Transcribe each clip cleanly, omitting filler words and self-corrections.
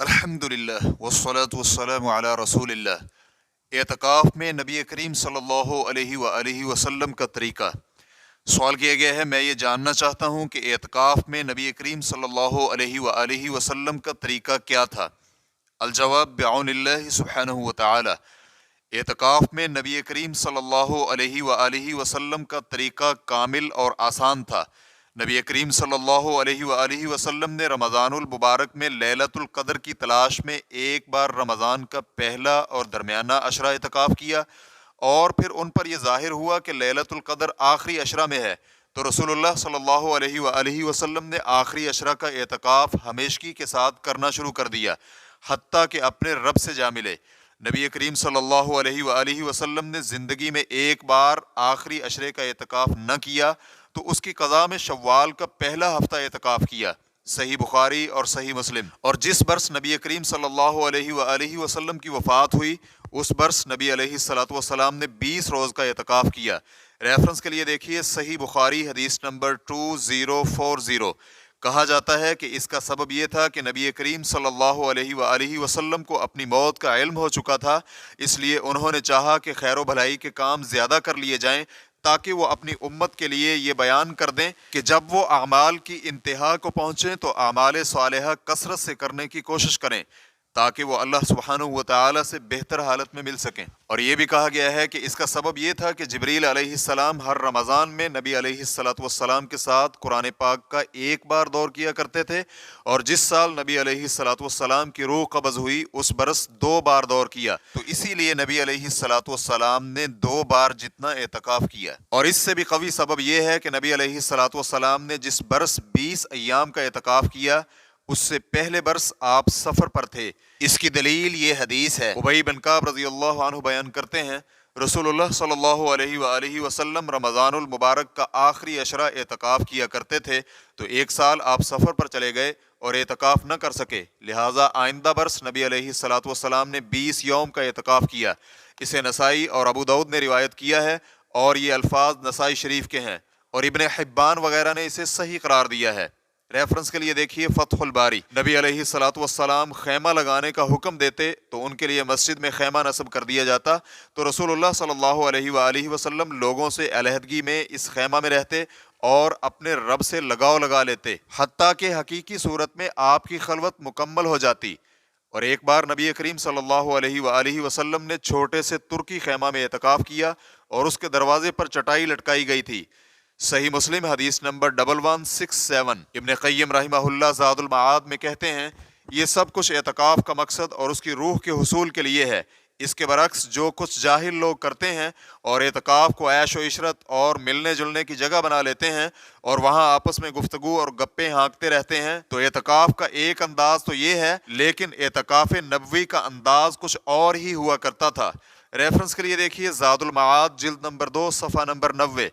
अल्हम्दुलिल्लाह वस्सलातु वस्सलामु अला रसूलिल्लाह। एतकाफ़ में नबी करीम सल्लल्लाहु अलैहि वसल्लम का तरीका। सवाल किया गया है, मैं ये जानना चाहता हूँ कि एतकाफ़ में नबी करीम सल्लल्लाहु अलैहि वसल्लम का तरीका क्या था। अल-जवाब बिअौनिल्लाहि सुब्हानहु व तआला। एतकाफ़ में नबी करीम सल्लल्लाहु अलैहि वसल्लम का तरीका कामिल और आसान था। नबी करीम सल्लल्लाहु अलैहि वसल्लम ने रमज़ानुल मुबारक में लैलतुल क़द्र की तलाश में एक बार रमज़ान का पहला और दरमियाना अशरा एतकाफ़ किया, और फिर उन पर यह ज़ाहिर हुआ कि लैलतुल क़द्र आखिरी अशरा में है, तो रसूलुल्लाह सल्लल्लाहु अलैहि वसल्लम ने आखिरी अशरा का एतकाफ़ हमेशगी के साथ करना शुरू कर दिया, हत्ता कि अपने रब से जा मिले। नबी करीम सल्लल्लाहु अलैहि वसल्लम ने ज़िंदगी में एक बार आखिरी अशरे का एतकाफ़ न किया तो उसकी क़ज़ा में शव्वाल का पहला हफ्ता एतकाफ़ किया। सही बुखारी और सही मुस्लिम। और जिस बरस नबी करीम सल्लल्लाहु अलैहि वसल्लम की वफ़ात हुई, उस बरस नबी अलैहिस्सलातु वस्सलाम ने 20 रोज़ का एतकाफ़ किया। रेफरेंस के लिए देखिए सही बुखारी हदीस नंबर 2040। कहा जाता है कि इसका सबब यह था कि नबी करीम सल्लल्लाहु अलैहि वसल्लम को अपनी मौत का इल्म हो चुका था, इसलिए उन्होंने चाहा कि खैर व भलाई के काम ज़्यादा कर लिए जाएं, ताकि वो अपनी उम्मत के लिए ये बयान कर दें कि जब वो अमाल की इंतहा को पहुँचें तो अमाल सालिहा कसरत से करने की कोशिश करें, ताकि वो अल्लाह सुब्हानहु व तआला से बेहतर हालत में मिल सकें। और ये भी कहा गया है कि इसका सबब ये था कि जिब्रील अलैहिस्सलाम हर रमज़ान में नबी अलैहिस्सलातु वस्सलाम के साथ कुरान पाक का एक बार दौर किया करते थे, और जिस साल नबी अलैहिस्सलातु वस्सलाम की रूह कब्ज़ हुई उस बरस 2 बार दौर किया, तो इसीलिए नबी अलैहिस्सलातु वस्सलाम ने 2 बार जितना एतकाफ़ किया। और इससे भी कवी सबब यह है कि नबी अलैहिस्सलातु वस्सलाम ने जिस बरस 20 अय्याम का एतकाफ़ किया, उससे पहले बरस आप सफ़र पर थे। इसकी दलील ये हदीस है। उबई बिन काब रज़ियल्लाहु अन्हु बयान करते हैं, रसूलुल्लाह सल्लल्लाहु अलैहि वसल्लम रमज़ानुल मुबारक का आखिरी अशरा एतकाफ़ किया करते थे, तो एक साल आप सफ़र पर चले गए और एतकाफ़ न कर सके, लिहाजा आइंदा बरस नबी अलैहिस्सलातु वस्सलाम ने 20 यौम का एतकाफ़ किया। इसे नसाई और अबू दाऊद ने रिवायत किया है, और ये अल्फाज नसाई शरीफ के हैं, और इब्ने हिब्बान वगैरह ने इसे सही करार दिया है। रेफरेंस के लिए देखिए फतहुल बारी। नबी अलैहिस्सलातु वस्सलाम खैमा लगाने का हुक्म देते तो उनके लिए मस्जिद में खैमा नस्ब कर दिया जाता, तो रसूलुल्लाह सल्लल्लाहु अलैहि वसल्लम लोगों से अलहदगी में इस खैमा में रहते और अपने रब से लगाव लगा लेते, हत्ता कि हकीकी सूरत में आपकी खलवत मुकम्मल हो जाती। और एक बार नबी करीम सल्लल्लाहु अलैहि वसल्लम ने छोटे से तुर्की खैमा में एतकाफ़ किया और उसके दरवाजे पर चटाई लटकाई गई थी। सही मुस्लिम हदीस नंबर 1167। इब्ने क़य्यिम रहमहुल्लाह ज़ादुल मआद में कहते हैं, ये सब कुछ एतकाफ़ का मकसद और उसकी रूह के हुसूल के लिए है। इसके बरक्स जो कुछ जाहिल लोग करते हैं और एतकाफ़ को ऐश व इशरत और मिलने जुलने की जगह बना लेते हैं और वहाँ आपस में गुफ्तगू और गप्पे हाँकते रहते हैं, तो एतकाफ़ का एक अंदाज तो ये है, लेकिन एतकाफ़ नबवी का अंदाज कुछ और ही हुआ करता था। रेफरेंस के लिए देखिए ज़ादुल मआद जिल्द नंबर 2 सफ़ा नंबर 90।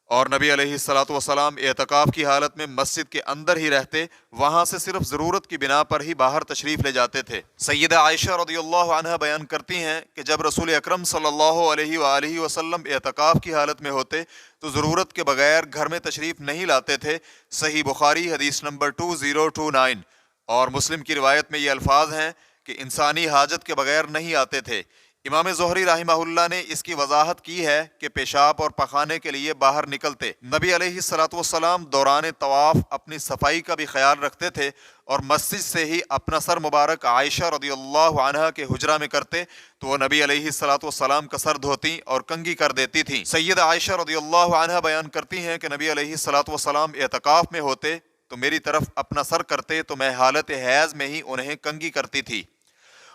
और नबी अलैहिस्सलातु वस्सलाम एतकाफ़ की हालत में मस्जिद के अंदर ही रहते, वहाँ से सिर्फ ज़रूरत की बिना पर ही बाहर तशरीफ़ ले जाते थे। सैयदा आयशा रज़ियल्लाहु अन्हा बयान करती हैं कि जब रसूल अकरम सल्लल्लाहु अलैहि वसल्लम एतकाफ़ की हालत में होते तो ज़रूरत के बगैर घर में तशरीफ़ नहीं लाते थे। सही बुखारी हदीस नंबर 2029। और मुस्लिम की रिवायत में ये अल्फाज हैं कि इंसानी हाजत के बगैर नहीं आते थे। इमाम ज़ोहरी रहमहुल्लाह ने इसकी वजाहत की है कि पेशाब और पखाने के लिए बाहर निकलते। नबी अलैहिस्सलातु वस्सलाम दौरान तवाफ़ अपनी सफाई का भी ख्याल रखते थे और मस्जिद से ही अपना सर मुबारक आयशा रज़ियल्लाहु अन्हा के हुजरा में करते, तो वो नबी अलैहिस्सलातु वस्सलाम का सर धोती और कंघी कर देती थी। सैयदा आयशा रज़ियल्लाहु अन्हा बयान करती हैं कि नबी अलैहिस्सलातु वस्सलाम एतकाफ़ में होते तो मेरी तरफ अपना सर करते, तो मैं हालत हैज़ में ही उन्हें कंघी करती थी।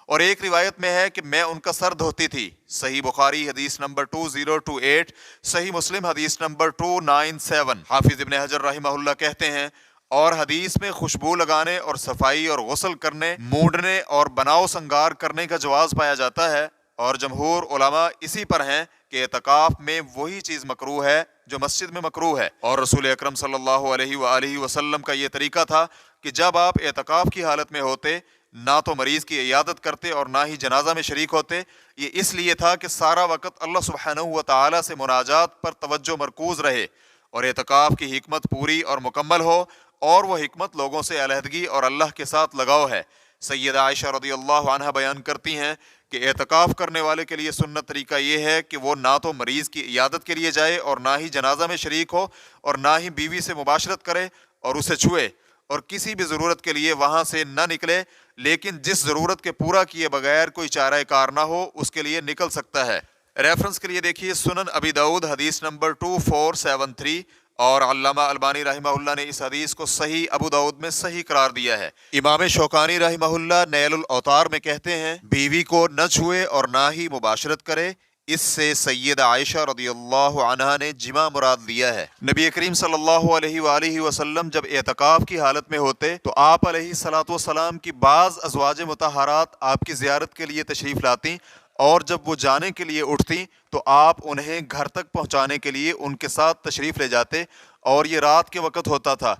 और एक रिवायत में है कि मैं उनका सर धोती थी। सही बुखारी हदीस नंबर 2028। सही मुस्लिम हदीस नंबर 297। हाफिज इब्ने हजर रहमहुल्लाह कहते हैं, और हदीस में खुशबू लगाने और सफाई और गुस्ल करने, मूंढने और बनाव संगार करने का जवाज पाया जाता है, और जमहूर उलमा इसी पर हैं कि एतकाफ़ में वही चीज़ मकरूह है जो मस्जिद में मकरूह है। और रसूल अकरम सल्लल्लाहु अलैहि वसल्लम का ये तरीका था कि जब आप एतकाफ़ की हालत में होते, ना तो मरीज़ की इयादत करते और ना ही जनाजा में शरीक होते। ये इसलिए था कि सारा वक़्त अल्लाह सुब्हानहु व तआला से मुनाजात पर तवज्जो मरकूज़ रहे और एतकाफ़ की हिकमत पूरी और मुकम्मल हो, और वह हिकमत लोगों से अलहदगी और अल्लाह के साथ लगाव है। سیدہ عائشہ رضی اللہ عنہ بیان کرتی ہیں کہ اعتکاف کرنے والے کے لیے سنت طریقہ یہ ہے کہ وہ نہ تو مریض کی عیادت کے لیے جائے اور نہ ہی جنازہ میں شریک ہو اور نہ ہی بیوی سے مباشرت کرے اور اسے چھوئے، اور کسی بھی ضرورت کے لیے وہاں سے نہ نکلے، لیکن جس ضرورت کے پورا کیے بغیر کوئی چارہ کار نہ ہو اس کے لیے نکل سکتا ہے۔ ریفرنس کے لیے دیکھیے سنن ابی داؤد حدیث نمبر 2473، اور علامہ البانی رحمہ اللہ نے اس حدیث کو صحیح ابو داؤد میں صحیح قرار دیا ہے۔ امام شوکانی رحمہ اللہ نیل الاوطار میں کہتے ہیں بیوی کو نہ چھوئے اور نہ ہی مباشرت کرے، اس سے سیدہ عائشہ رضی اللہ عنہا نے جماع مراد لیا ہے۔ نبی کریم صلی اللہ علیہ وآلہ وسلم جب اعتکاف کی حالت میں ہوتے تو آپ علیہ الصلوۃ والسلام کی بعض ازواج مطہرات آپ کی زیارت کے لیے تشریف لاتی، اور جب وہ جانے کے لیے اٹھتی تو آپ انہیں گھر تک پہنچانے کے لیے ان کے ساتھ تشریف لے جاتے، اور یہ رات کے وقت ہوتا تھا۔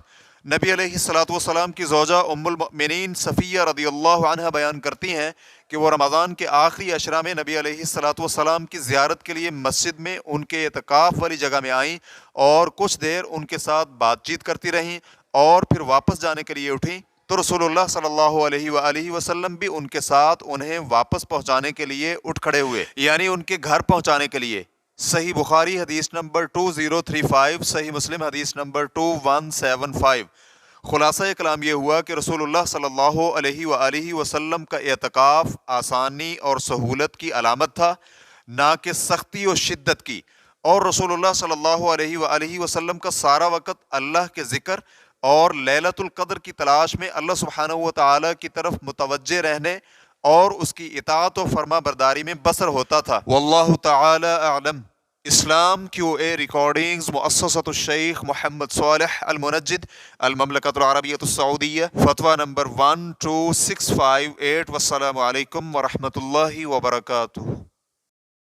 نبی علیہ الصلوۃ والسلام کی زوجہ ام المؤمنین صفیہ رضی اللہ عنہا بیان کرتی ہیں کہ وہ رمضان کے آخری عشرہ میں نبی علیہ الصلوۃ والسلام کی زیارت کے لیے مسجد میں ان کے اعتکاف والی جگہ میں آئیں اور کچھ دیر ان کے ساتھ بات چیت کرتی رہیں، اور پھر واپس جانے کے لیے اٹھیں تو رسول اللہ صلی اللہ علیہ وآلہ وسلم بھی ان کے ساتھ انہیں واپس پہنچانے کے لیے اٹھ کھڑے ہوئے، یعنی ان کے گھر پہنچانے کے لیے۔ صحیح بخاری حدیث نمبر 2035، صحیح مسلم حدیث نمبر 2175۔ خلاصہ کلام یہ ہوا کہ رسول اللہ صلی اللہ علیہ وآلہ وسلم کا اعتکاف آسانی اور سہولت کی علامت تھا، نہ کہ سختی و شدت کی، اور رسول اللہ صلی اللہ علیہ وآلہ وسلم کا سارا وقت اللہ کے ذکر اور لیلۃ القدر کی تلاش میں اللہ سبحانہ و تعالیٰ کی طرف متوجہ رہنے اور اس کی اطاعت و فرما برداری میں بسر ہوتا تھا۔ واللہ تعالی اعلم۔ اسلام کیو اے ریکارڈنگز، مؤسسۃ الشیخ محمد صالح المنجد، المملکۃ العربیۃ السعودیہ، فتویٰ نمبر 12658۔ والسلام علیکم ورحمۃ اللہ وبرکاتہ۔